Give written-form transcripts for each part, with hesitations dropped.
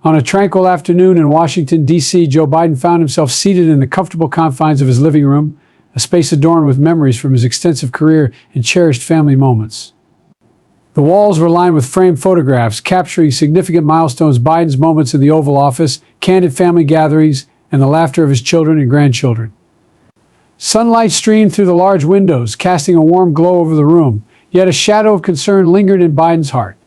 On a tranquil afternoon in Washington, D.C., Joe Biden found himself seated in the comfortable confines of his living room, a space adorned with memories from his extensive career and cherished family moments. The walls were lined with framed photographs capturing significant milestones, Biden's moments in the Oval Office, candid family gatherings, and the laughter of his children and grandchildren. Sunlight streamed through the large windows, casting a warm glow over the room, yet a shadow of concern lingered in Biden's heart.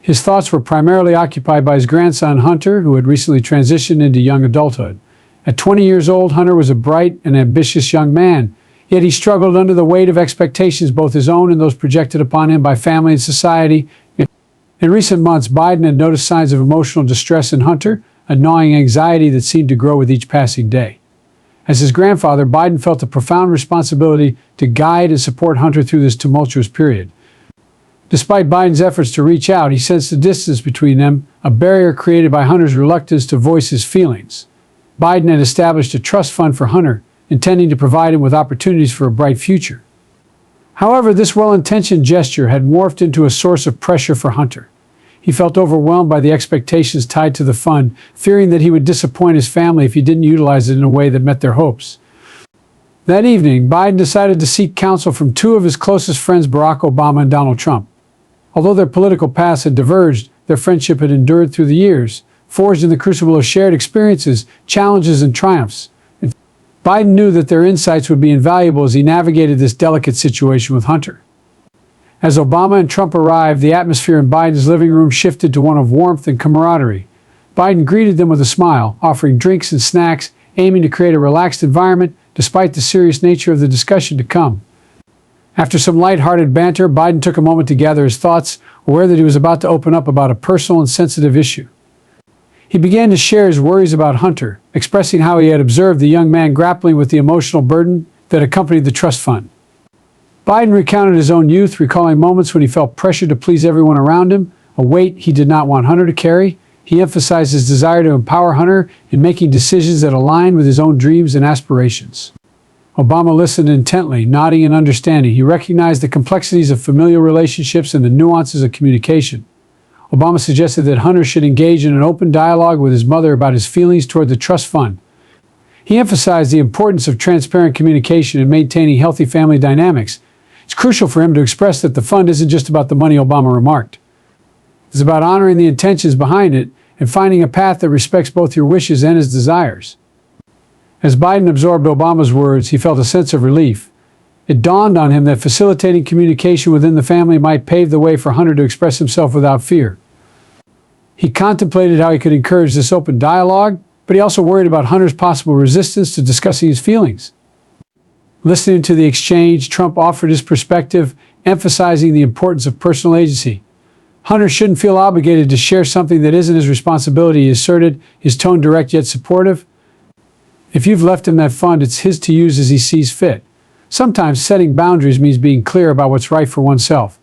His thoughts were primarily occupied by his grandson, Hunter, who had recently transitioned into young adulthood. At 20 years old, Hunter was a bright and ambitious young man, yet he struggled under the weight of expectations, both his own and those projected upon him by family and society. In recent months, Biden had noticed signs of emotional distress in Hunter, a gnawing anxiety that seemed to grow with each passing day. As his grandfather, Biden felt a profound responsibility to guide and support Hunter through this tumultuous period. Despite Biden's efforts to reach out, he sensed a distance between them, a barrier created by Hunter's reluctance to voice his feelings. Biden had established a trust fund for Hunter, intending to provide him with opportunities for a bright future. However, this well-intentioned gesture had morphed into a source of pressure for Hunter. He felt overwhelmed by the expectations tied to the fund, fearing that he would disappoint his family if he didn't utilize it in a way that met their hopes. That evening, Biden decided to seek counsel from two of his closest friends, Barack Obama and Donald Trump. Although their political paths had diverged, their friendship had endured through the years, forged in the crucible of shared experiences, challenges, and triumphs. Biden knew that their insights would be invaluable as he navigated this delicate situation with Hunter. As Obama and Trump arrived, the atmosphere in Biden's living room shifted to one of warmth and camaraderie. Biden greeted them with a smile, offering drinks and snacks, aiming to create a relaxed environment despite the serious nature of the discussion to come. After some light-hearted banter, Biden took a moment to gather his thoughts, aware that he was about to open up about a personal and sensitive issue. He began to share his worries about Hunter, expressing how he had observed the young man grappling with the emotional burden that accompanied the trust fund. Biden recounted his own youth, recalling moments when he felt pressured to please everyone around him, a weight he did not want Hunter to carry. He emphasized his desire to empower Hunter in making decisions that aligned with his own dreams and aspirations. Obama listened intently, nodding in understanding. He recognized the complexities of familial relationships and the nuances of communication. Obama suggested that Hunter should engage in an open dialogue with his mother about his feelings toward the trust fund. He emphasized the importance of transparent communication and maintaining healthy family dynamics. It's crucial for him to express that the fund isn't just about the money, Obama remarked. It's about honoring the intentions behind it and finding a path that respects both your wishes and his desires. As Biden absorbed Obama's words, he felt a sense of relief. It dawned on him that facilitating communication within the family might pave the way for Hunter to express himself without fear. He contemplated how he could encourage this open dialogue, but he also worried about Hunter's possible resistance to discussing his feelings. Listening to the exchange, Trump offered his perspective, emphasizing the importance of personal agency. Hunter shouldn't feel obligated to share something that isn't his responsibility, he asserted, his tone direct yet supportive. If you've left him that fund, it's his to use as he sees fit. Sometimes setting boundaries means being clear about what's right for oneself.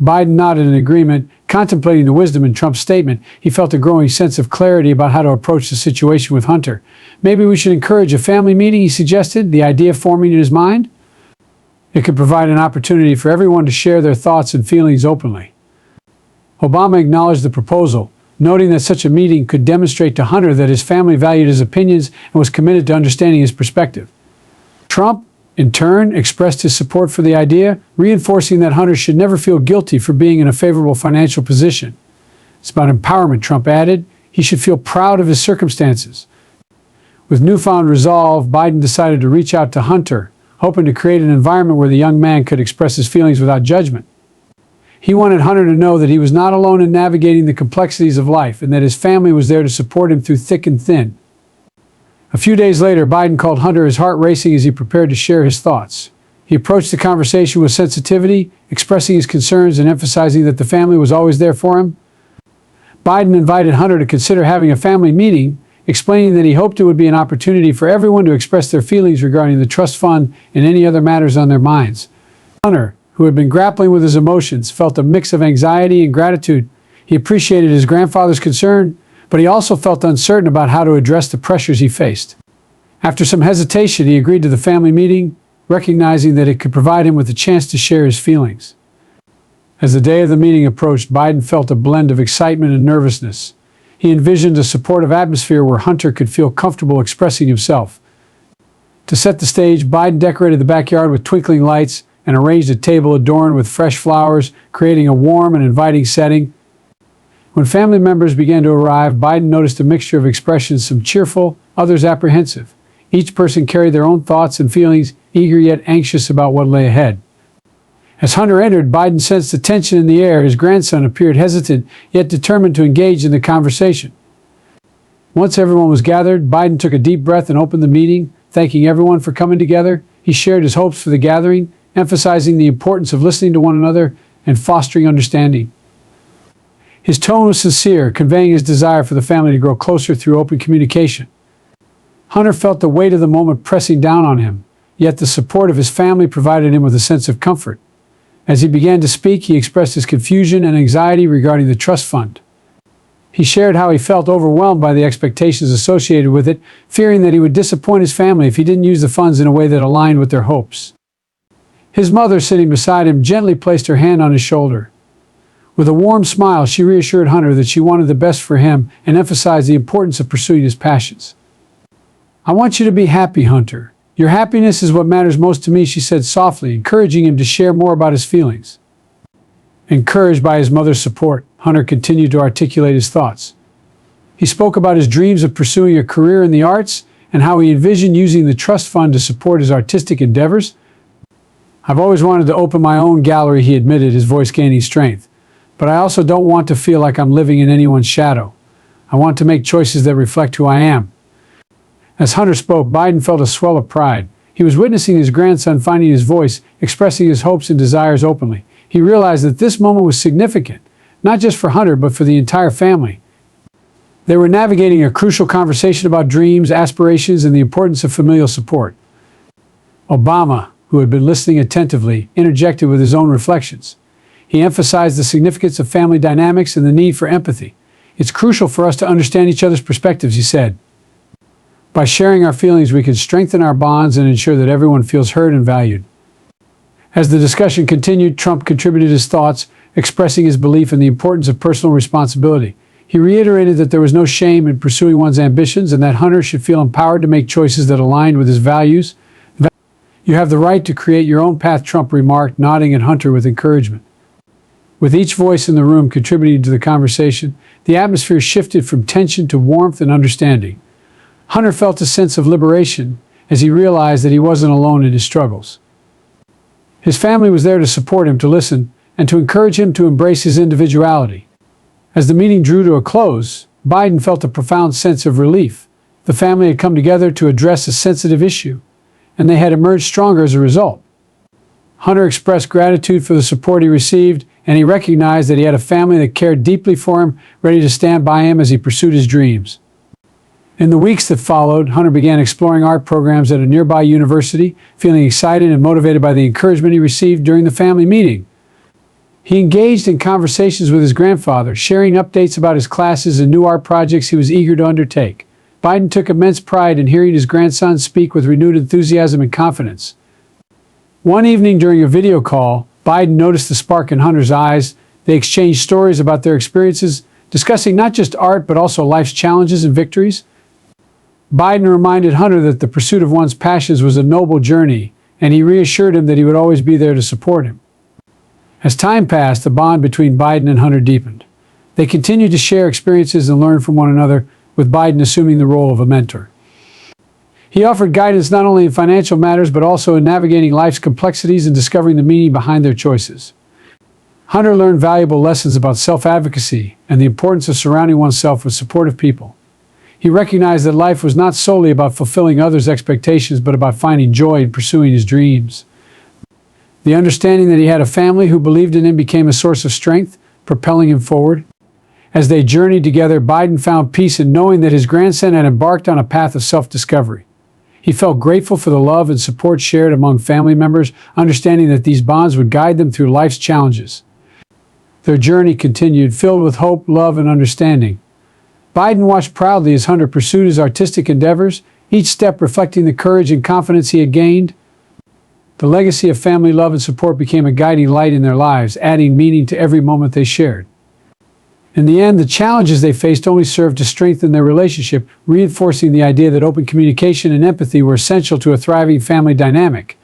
Biden nodded in agreement, contemplating the wisdom in Trump's statement. He felt a growing sense of clarity about how to approach the situation with Hunter. Maybe we should encourage a family meeting, he suggested, the idea forming in his mind. It could provide an opportunity for everyone to share their thoughts and feelings openly. Obama acknowledged the proposal, noting that such a meeting could demonstrate to Hunter that his family valued his opinions and was committed to understanding his perspective. Trump, in turn, expressed his support for the idea, reinforcing that Hunter should never feel guilty for being in a favorable financial position. It's about empowerment, Trump added. He should feel proud of his circumstances. With newfound resolve, Biden decided to reach out to Hunter, hoping to create an environment where the young man could express his feelings without judgment. He wanted Hunter to know that he was not alone in navigating the complexities of life and that his family was there to support him through thick and thin. A few days later, Biden called Hunter, his heart racing as he prepared to share his thoughts. He approached the conversation with sensitivity, expressing his concerns and emphasizing that the family was always there for him. Biden invited Hunter to consider having a family meeting, explaining that he hoped it would be an opportunity for everyone to express their feelings regarding the trust fund and any other matters on their minds. Hunter, who had been grappling with his emotions, felt a mix of anxiety and gratitude. He appreciated his grandfather's concern, but he also felt uncertain about how to address the pressures he faced. After some hesitation, he agreed to the family meeting, recognizing that it could provide him with a chance to share his feelings. As the day of the meeting approached, Biden felt a blend of excitement and nervousness. He He envisioned a supportive atmosphere where Hunter could feel comfortable expressing himself. To set the stage, Biden decorated the backyard with twinkling lights and arranged a table adorned with fresh flowers, creating a warm and inviting setting. When family members began to arrive, Biden noticed a mixture of expressions, some cheerful, others apprehensive. Each person carried their own thoughts and feelings, eager yet anxious about what lay ahead. As Hunter entered, Biden sensed the tension in the air. His grandson appeared hesitant, yet determined to engage in the conversation. Once everyone was gathered, Biden took a deep breath and opened the meeting, thanking everyone for coming together. He shared his hopes for the gathering, emphasizing the importance of listening to one another and fostering understanding. His tone was sincere, conveying his desire for the family to grow closer through open communication. Hunter felt the weight of the moment pressing down on him, yet the support of his family provided him with a sense of comfort. As he began to speak, he expressed his confusion and anxiety regarding the trust fund. He shared how he felt overwhelmed by the expectations associated with it, fearing that he would disappoint his family if he didn't use the funds in a way that aligned with their hopes. His mother, sitting beside him, gently placed her hand on his shoulder. With a warm smile, she reassured Hunter that she wanted the best for him and emphasized the importance of pursuing his passions. "I want you to be happy, Hunter. Your happiness is what matters most to me," she said softly, encouraging him to share more about his feelings. Encouraged by his mother's support, Hunter continued to articulate his thoughts. He spoke about his dreams of pursuing a career in the arts and how he envisioned using the trust fund to support his artistic endeavors. "I've always wanted to open my own gallery," he admitted, his voice gaining strength. "But I also don't want to feel like I'm living in anyone's shadow. I want to make choices that reflect who I am." As Hunter spoke, Biden felt a swell of pride. He was witnessing his grandson finding his voice, expressing his hopes and desires openly. He realized that this moment was significant, not just for Hunter, but for the entire family. They were navigating a crucial conversation about dreams, aspirations, and the importance of familial support. Obama, who had been listening attentively, interjected with his own reflections. He emphasized the significance of family dynamics and the need for empathy. "It's crucial for us to understand each other's perspectives," he said. "By sharing our feelings, we can strengthen our bonds and ensure that everyone feels heard and valued." As the discussion continued, Trump contributed his thoughts, expressing his belief in the importance of personal responsibility. He reiterated that there was no shame in pursuing one's ambitions and that Hunter should feel empowered to make choices that aligned with his values. "You have the right to create your own path," Trump remarked, nodding at Hunter with encouragement. With each voice in the room contributing to the conversation, the atmosphere shifted from tension to warmth and understanding. Hunter felt a sense of liberation as he realized that he wasn't alone in his struggles. His family was there to support him, to listen, and to encourage him to embrace his individuality. As the meeting drew to a close, Biden felt a profound sense of relief. The family had come together to address a sensitive issue, and they had emerged stronger as a result. Hunter expressed gratitude for the support he received, and he recognized that he had a family that cared deeply for him, ready to stand by him as he pursued his dreams. In the weeks that followed, Hunter began exploring art programs at a nearby university, feeling excited and motivated by the encouragement he received during the family meeting. He engaged in conversations with his grandfather, sharing updates about his classes and new art projects he was eager to undertake. Biden took immense pride in hearing his grandson speak with renewed enthusiasm and confidence. One evening during a video call, Biden noticed the spark in Hunter's eyes. They exchanged stories about their experiences, discussing not just art but also life's challenges and victories. Biden reminded Hunter that the pursuit of one's passions was a noble journey, and he reassured him that he would always be there to support him. As time passed, the bond between Biden and Hunter deepened. They continued to share experiences and learn from one another, with Biden assuming the role of a mentor. He offered guidance not only in financial matters but also in navigating life's complexities and discovering the meaning behind their choices. Hunter learned valuable lessons about self-advocacy and the importance of surrounding oneself with supportive people. He recognized that life was not solely about fulfilling others' expectations, but about finding joy in pursuing his dreams. The understanding that he had a family who believed in him became a source of strength, propelling him forward. As they journeyed together, Biden found peace in knowing that his grandson had embarked on a path of self-discovery. He felt grateful for the love and support shared among family members, understanding that these bonds would guide them through life's challenges. Their journey continued, filled with hope, love, and understanding. Biden watched proudly as Hunter pursued his artistic endeavors, each step reflecting the courage and confidence he had gained. The legacy of family love and support became a guiding light in their lives, adding meaning to every moment they shared. In the end, the challenges they faced only served to strengthen their relationship, reinforcing the idea that open communication and empathy were essential to a thriving family dynamic.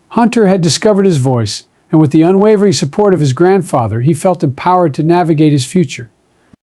Hunter had discovered his voice, and with the unwavering support of his grandfather, he felt empowered to navigate his future.